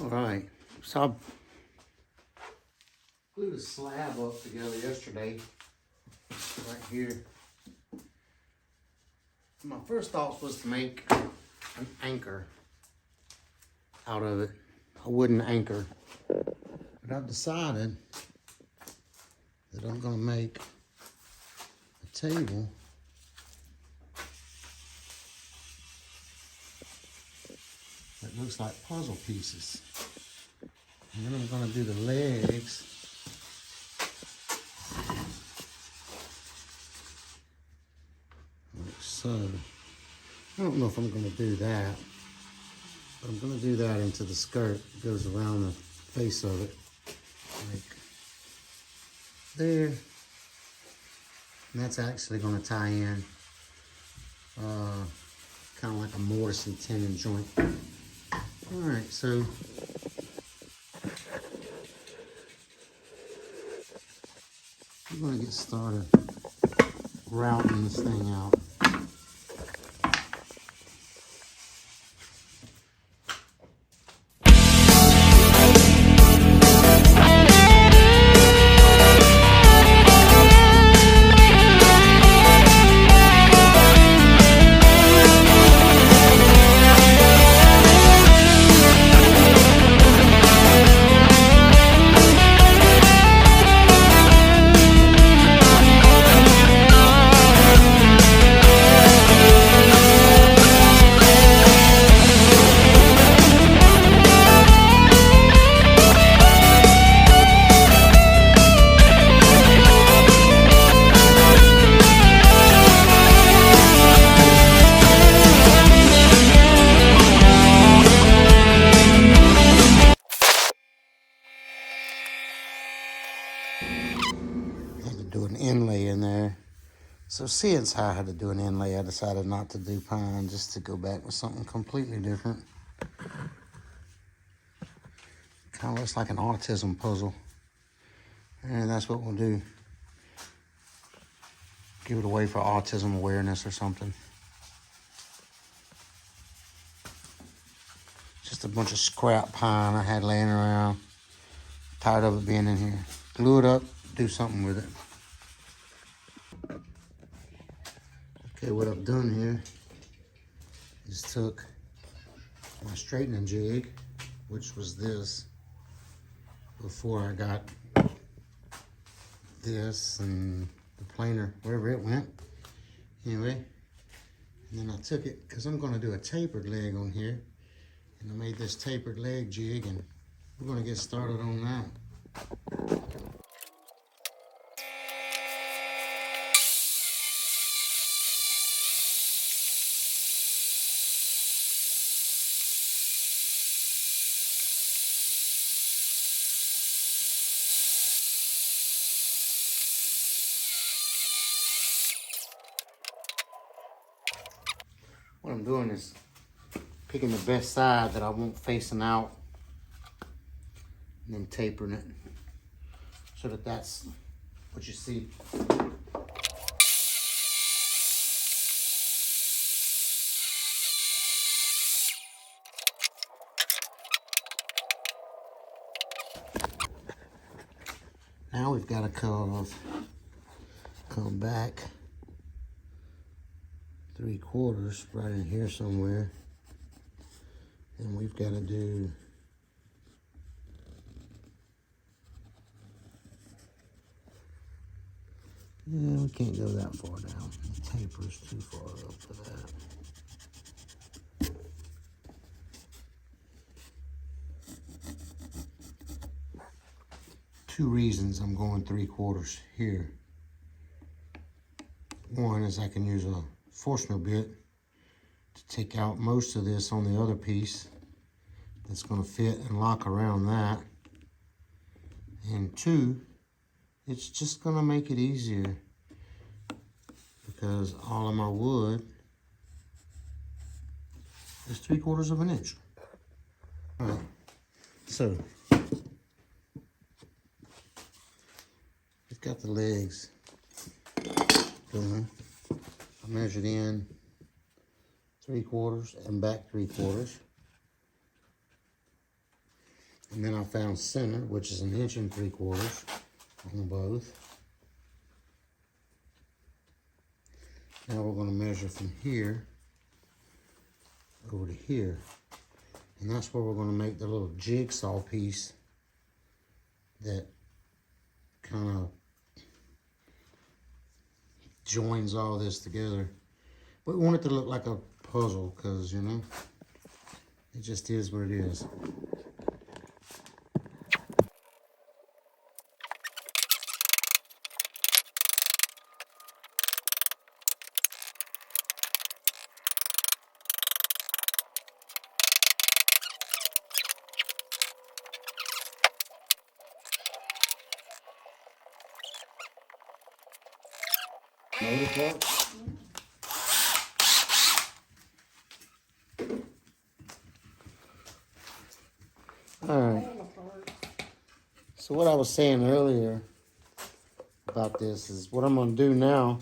All right, so I glued a slab up together yesterday, right here. My first thought was to make an anchor out of it, a wooden anchor. But I've decided that I'm gonna make a table that looks like puzzle pieces. And then I'm gonna do the legs like so. I don't know if I'm gonna do that, but I'm gonna do that into the skirt. It goes around the face of it, like there. And that's actually gonna tie in kind of like a mortise and tenon joint. All right, so we're gonna get started routing this thing out. Do an inlay in there. So since I had to do an inlay, I decided not to do pine, just to go back with something completely different. Kind of looks like an autism puzzle. And that's what we'll do. Give it away for autism awareness or something. Just a bunch of scrap pine I had laying around. Tired of it being in here. Glue it up, do something with it. Okay, what I've done here is took my straightening jig, which was this, before I got this and the planer, wherever it went. Anyway, and then I took it, because I'm going to do a tapered leg on here, and I made this tapered leg jig, and we're going to get started on that. What I'm doing is picking the best side that I want facing out, and then tapering it so that that's what you see. Now we've got to come back 3/4 right in here somewhere, and we've got to do we can't go that far down. The taper's too far up for that. Two reasons I'm going 3/4 here. One is I can use a Forstner bit to take out most of this on the other piece that's going to fit and lock around that. And two, it's just going to make it easier because all of my wood is 3/4 of an inch. All right, so we've got the legs done. I measured in 3/4 and back 3/4. And then I found center, which is 1 3/4 inches on both. Now we're going to measure from here over to here. And that's where we're going to make the little jigsaw piece that kind of joins all this together. We want it to look like a puzzle because, you know, it just is what it is. Alright, so what I was saying earlier about this is what I'm going to do now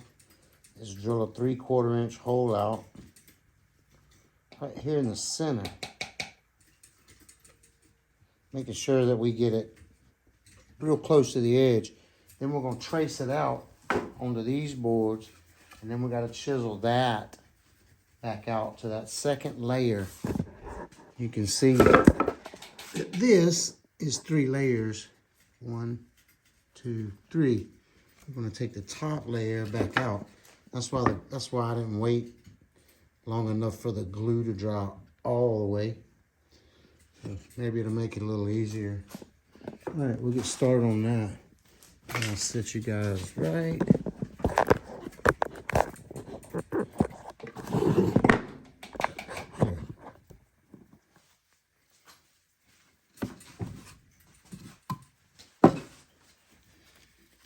is drill a 3/4 inch hole out right here in the center, making sure that we get it real close to the edge. Then we're going to trace it out onto these boards, and then we got to chisel that back out to that second layer. You can see that this is 3 layers. 1, 2, 3. I'm going to take the top layer back out. That's why I didn't wait long enough for the glue to dry all the way. So maybe it'll make it a little easier. All right, we'll get started on that. And I'll set you guys right.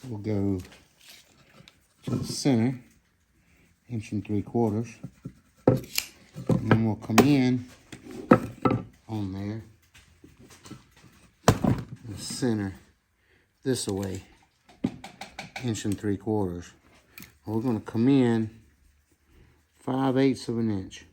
We'll go to the center, 1 3/4 inches, and then we'll come in on there, and center this away, 1 3/4 inches. We're going to come in 5/8 of an inch.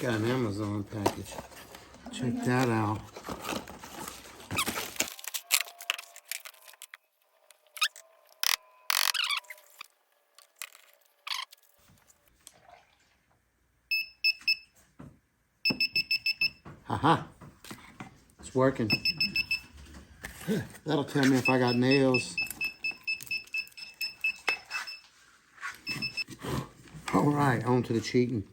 Got an Amazon package. Check that out. Haha. It's working. That'll tell me if I got nails. All right, on to the cheating.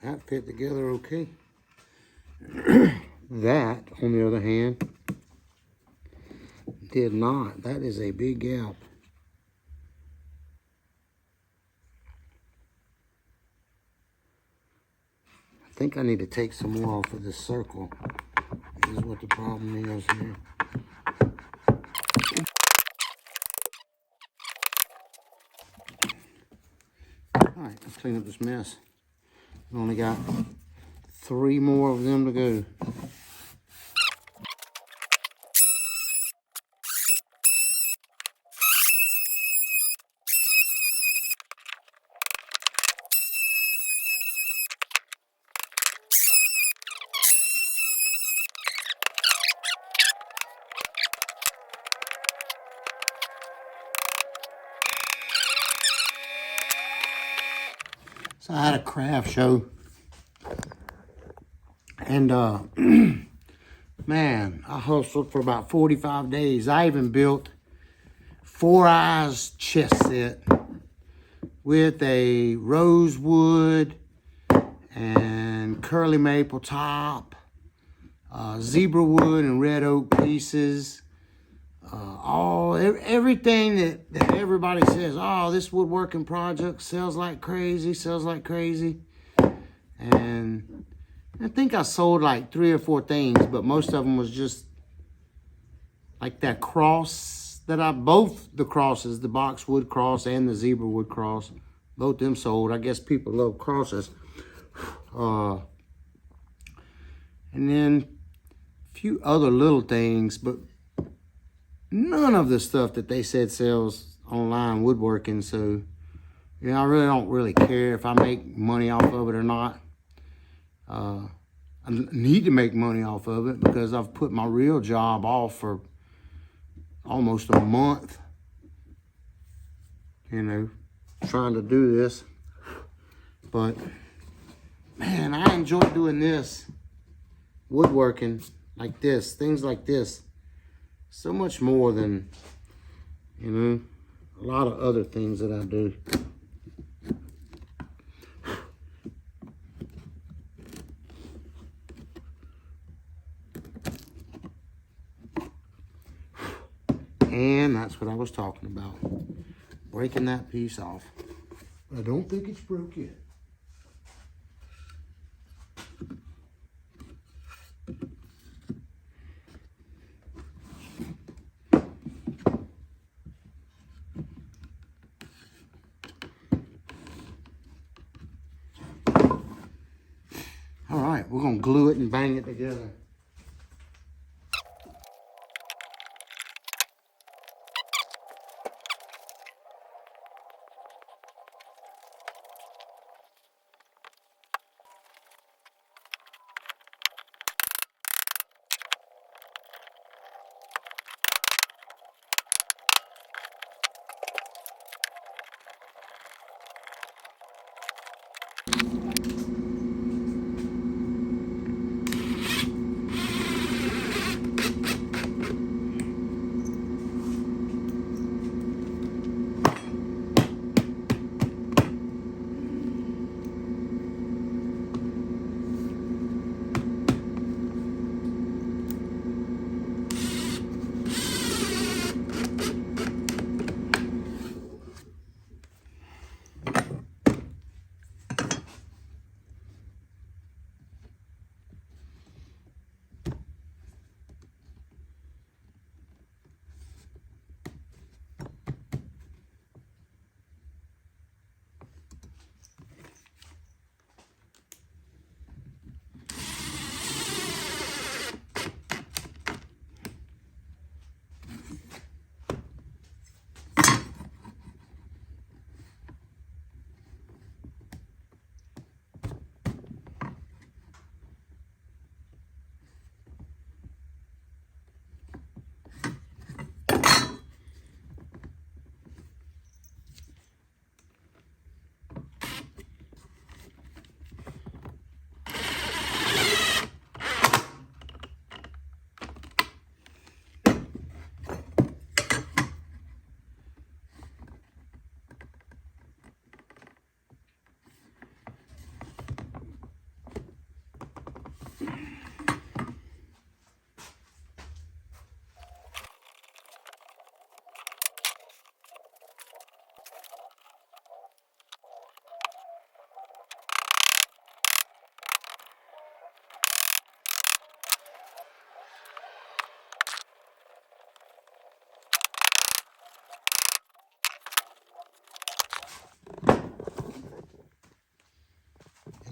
That fit together okay. That, on the other hand, did not. That is a big gap. I think I need to take some more off of this circle. This is what the problem is here. All right, let's clean up this mess. We only got 3 more of them to go. So I had a craft show. And man, I hustled for about 45 days. I even built 4 eyes chest set with a rosewood and curly maple top, zebra wood and red oak pieces, everything that everybody says, oh, this woodworking project sells like crazy, And I think I sold like 3 or 4 things, but most of them was just like that cross that both the crosses, the boxwood cross and the zebra wood cross, both them sold. I guess people love crosses. And then a few other little things, but none of the stuff that they said sells online woodworking. So, I really don't care if I make money off of it or not. I need to make money off of it because I've put my real job off for almost a month, trying to do this. But man, I enjoy doing this, woodworking like this, things like this, so much more than, a lot of other things that I do. And that's what I was talking about, breaking that piece off. I don't think it's broke yet. All right, we're gonna glue it and bang it together.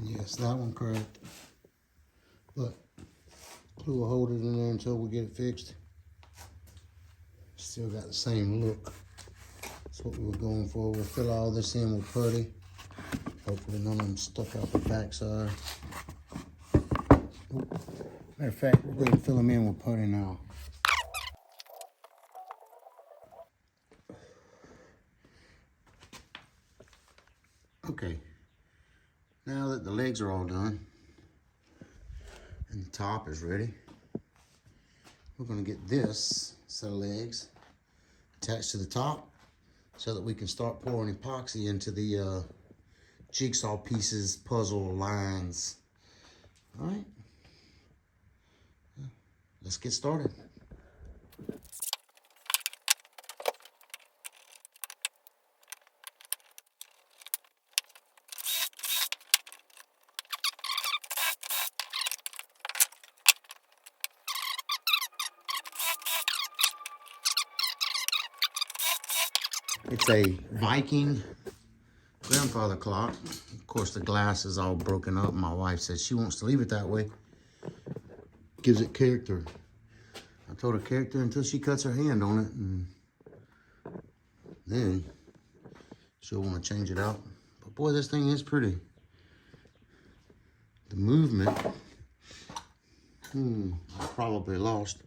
Yes, that one cracked. But glue will hold it in there until we get it fixed. Still got the same look. That's what we were going for. We'll fill all this in with putty. Hopefully none of them stuck out the backside. Matter of fact, we're going to fill them in with putty now. Okay, Now that the legs are all done and the top is ready, we're going to get this set of legs attached to the top so that we can start pouring epoxy into the jigsaw pieces, puzzle lines. All right, let's get started. It's a Viking grandfather clock. Of course, the glass is all broken up. My wife says she wants to leave it that way. Gives it character. I told her character until she cuts her hand on it, and then she'll want to change it out. But boy, this thing is pretty. The movement, I probably lost.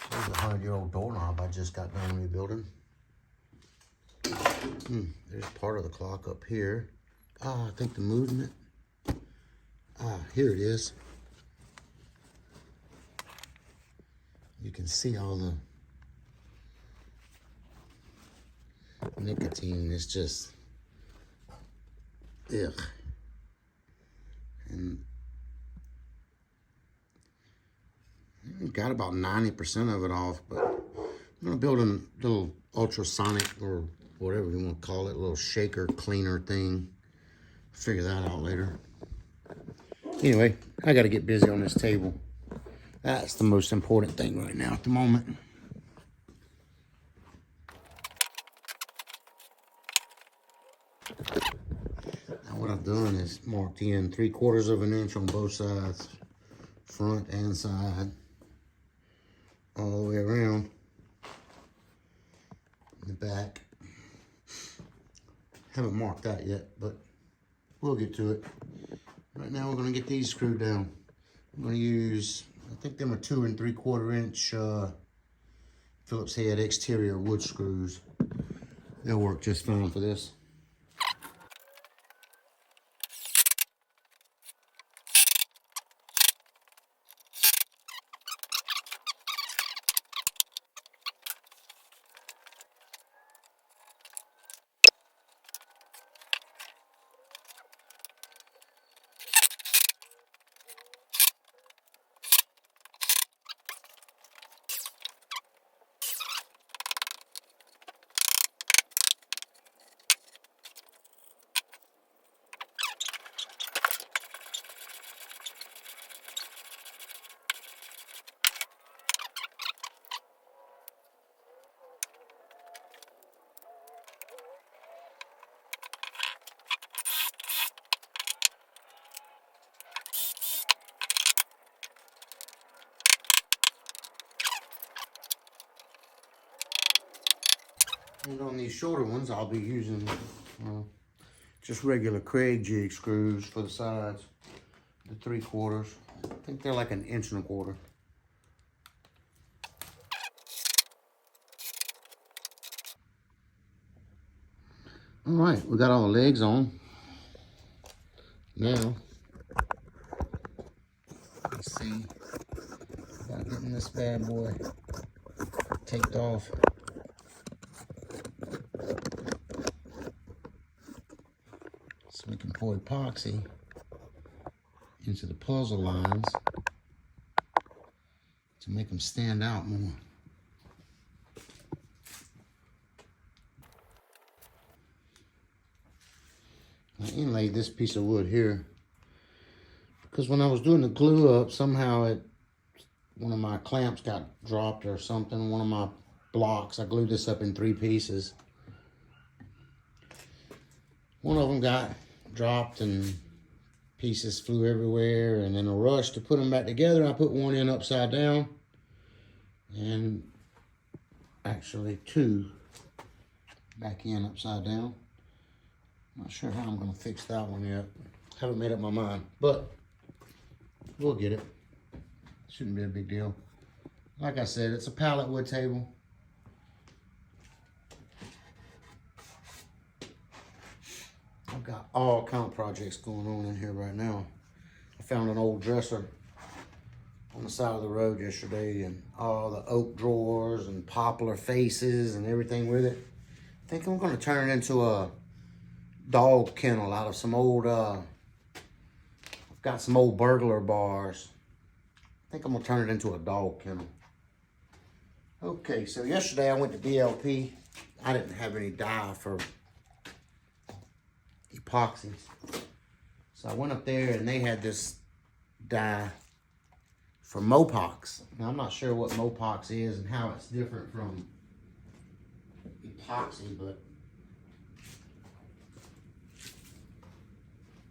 There's a 100-year-old doorknob I just got done rebuilding. There's part of the clock up here. I think the movement. Here it is. You can see all the nicotine. It's just, ugh. And I got about 90% of it off, but I'm gonna build a little ultrasonic or whatever you want to call it, a little shaker cleaner thing. Figure that out later. Anyway, I got to get busy on this table. That's the most important thing right now at the moment. Now what I've done is marked in 3/4 of an inch on both sides, front and side, all the way around the back. Haven't marked that yet, but we'll get to it. Right now we're going to get these screwed down. I'm going to use, I think them are 2 3/4 inch Phillips head exterior wood screws. They'll work just fine for this. And on these shorter ones, I'll be using just regular Craig jig screws for the sides, the 3/4. I think they're like 1 1/4 inches. All right, we got all the legs on. Now, let's see about getting this bad boy taped off. So we can pour epoxy into the puzzle lines to make them stand out more. I inlaid this piece of wood here because when I was doing the glue up, somehow one of my clamps got dropped or something. One of my blocks, I glued this up in 3 pieces. One of them got dropped and pieces flew everywhere, and in a rush to put them back together, I put one in upside down and actually 2 back in upside down. Not sure how I'm going to fix that one yet. Haven't made up my mind, but we'll get it. Shouldn't be a big deal. Like I said, it's a pallet wood table. I've got all kind of projects going on in here right now. I found an old dresser on the side of the road yesterday, and all the oak drawers and poplar faces and everything with it. I think I'm gonna turn it into a dog kennel out of some old, I've got some old burglar bars. I think I'm gonna turn it into a dog kennel. Okay, so yesterday I went to DLP. I didn't have any dye for epoxies. So I went up there and they had this dye for Mopox. Now I'm not sure what Mopox is and how it's different from epoxy, but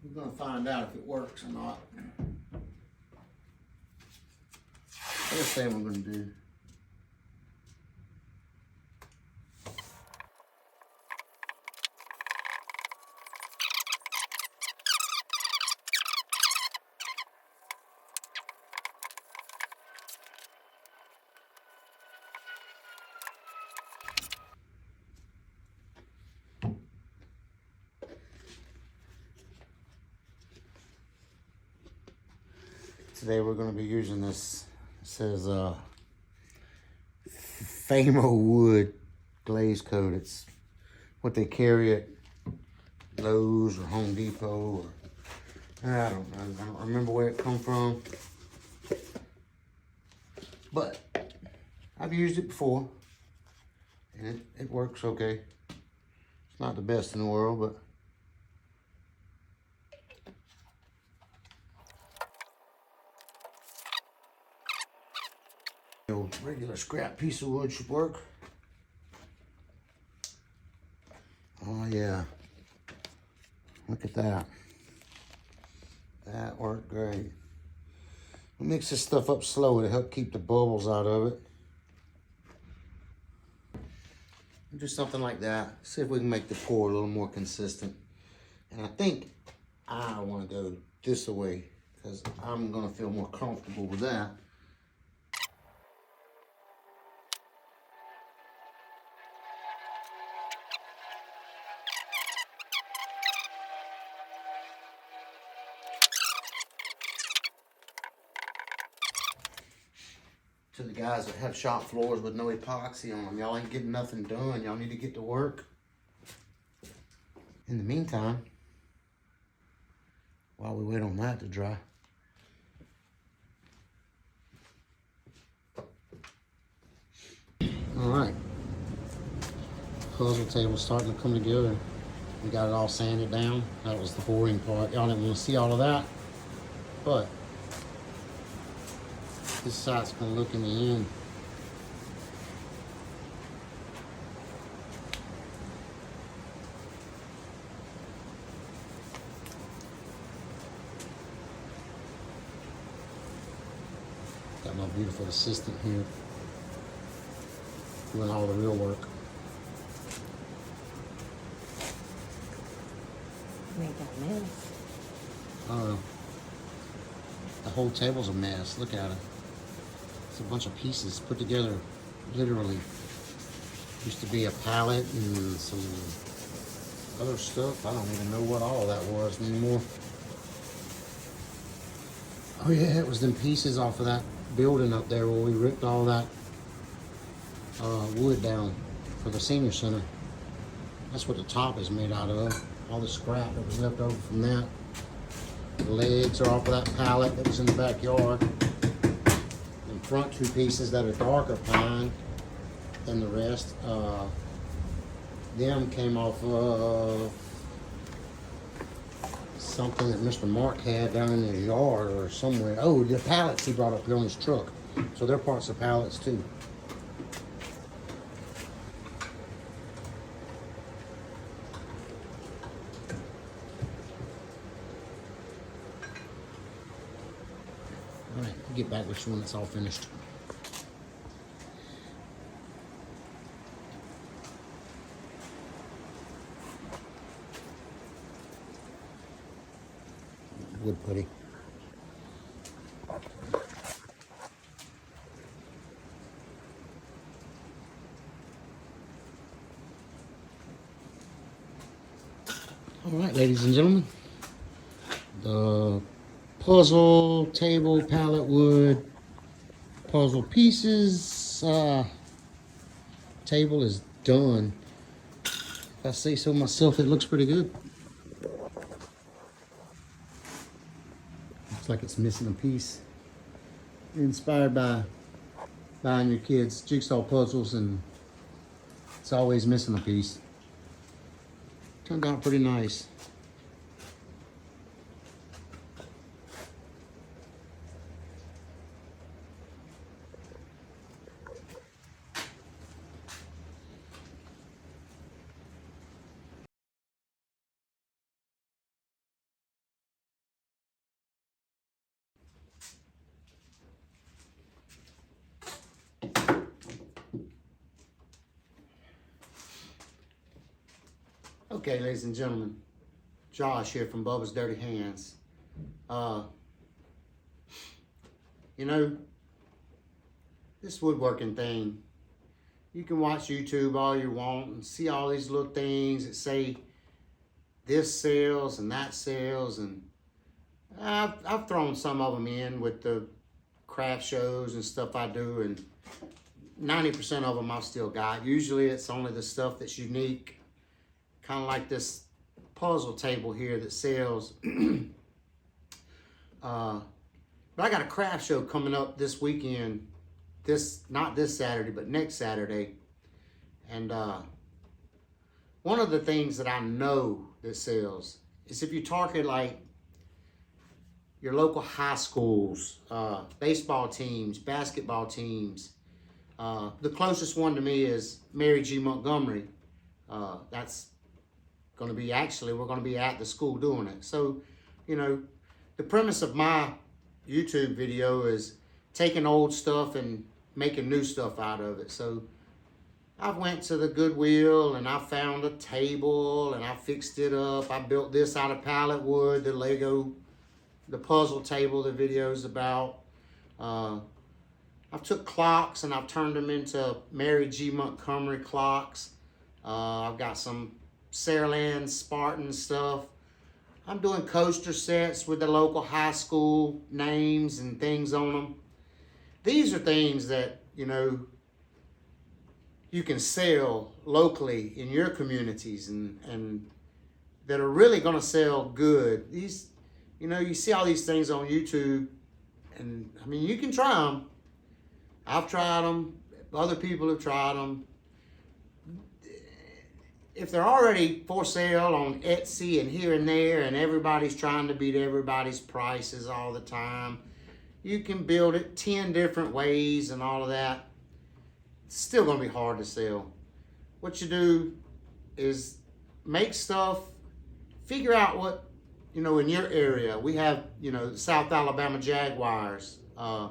we're gonna find out if it works or not. First thing we're gonna do, today we're going to be using this. It says Famo Wood glaze coat. It's what they carry at Lowe's or Home Depot, or I don't know. I don't remember where it come from, but I've used it before and it works okay. It's not the best in the world, but regular scrap piece of wood should work. Oh yeah, look at that. That worked great. We'll mix this stuff up slow to help keep the bubbles out of it. Do something like that. See if we can make the pour a little more consistent. And I think I want to go this way because I'm going to feel more comfortable with that. To the guys that have shop floors with no epoxy on them, y'all ain't getting nothing done. Y'all need to get to work. In the meantime, while we wait on that to dry, all right, puzzle table's starting to come together. We got it all sanded down. That was the boring part. Y'all didn't want to see all of that, but this side's gonna look in the end. Got my beautiful assistant here doing all the real work. Make that mess. Oh, the whole table's a mess. Look at it. It's a bunch of pieces put together, literally. Used to be a pallet and some other stuff. I don't even know what all of that was anymore. Oh yeah, it was them pieces off of that building up there where we ripped all that wood down for the senior center. That's what the top is made out of. All the scrap that was left over from that. The legs are off of that pallet that was in the backyard. The front two pieces that are darker pine than the rest. Them came off of something that Mr. Mark had down in his yard or somewhere. Oh, the pallets he brought up here on his truck. So they're parts of pallets too. All right, I'll get back with you when it's all finished. Wood putty. All right, ladies and gentlemen, the puzzle table, pallet wood, puzzle pieces, table is done. If I say so myself, it looks pretty good. Looks like it's missing a piece. Inspired by buying your kids jigsaw puzzles, and it's always missing a piece. Turned out pretty nice. Okay, ladies and gentlemen, Josh here from Bubba's Dirty Hands. You know, this woodworking thing, you can watch YouTube all you want and see all these little things that say this sells and that sells, and I've thrown some of them in with the craft shows and stuff I do, and 90% of them I've still got. Usually it's only the stuff that's unique. Kind of like this puzzle table here that sells. But I got a craft show coming up this weekend. Not this Saturday, but next Saturday. And one of the things that I know that sells is if you target like your local high schools, baseball teams, basketball teams. The closest one to me is Mary G. Montgomery. That's going to be, actually, we're going to be at the school doing it. So, you know, the premise of my YouTube video is taking old stuff and making new stuff out of it. So I went to the Goodwill and I found a table and I fixed it up. I built this out of pallet wood, the puzzle table the video's about. I've took clocks and I've turned them into Mary G. Montgomery clocks. I've got some Saraland Spartan stuff. I'm doing coaster sets with the local high school names and things on them. These are things that, you know, you can sell locally in your communities and that are really going to sell good. These, you know, you see all these things on YouTube, and I mean, you can try them. I've tried them. Other people have tried them. If they're already for sale on Etsy and here and there, and everybody's trying to beat everybody's prices all the time, you can build it 10 different ways and all of that. It's still going to be hard to sell. What you do is make stuff, figure out what, you know, in your area. We have, you know, South Alabama Jaguars. I'm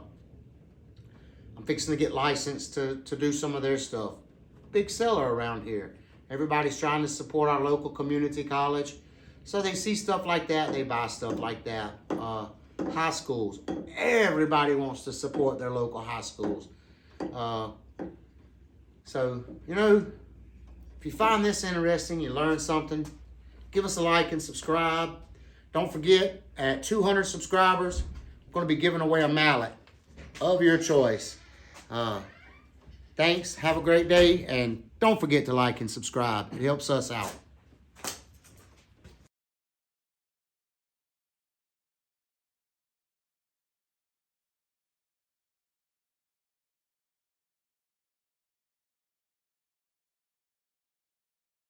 fixing to get licensed to do some of their stuff. Big seller around here. Everybody's trying to support our local community college. So they see stuff like that, they buy stuff like that. High schools. Everybody wants to support their local high schools. So, you know, if you find this interesting, you learn something, give us a like and subscribe. Don't forget, at 200 subscribers, I'm going to be giving away a mallet of your choice. Thanks, have a great day, and don't forget to like and subscribe. It helps us out.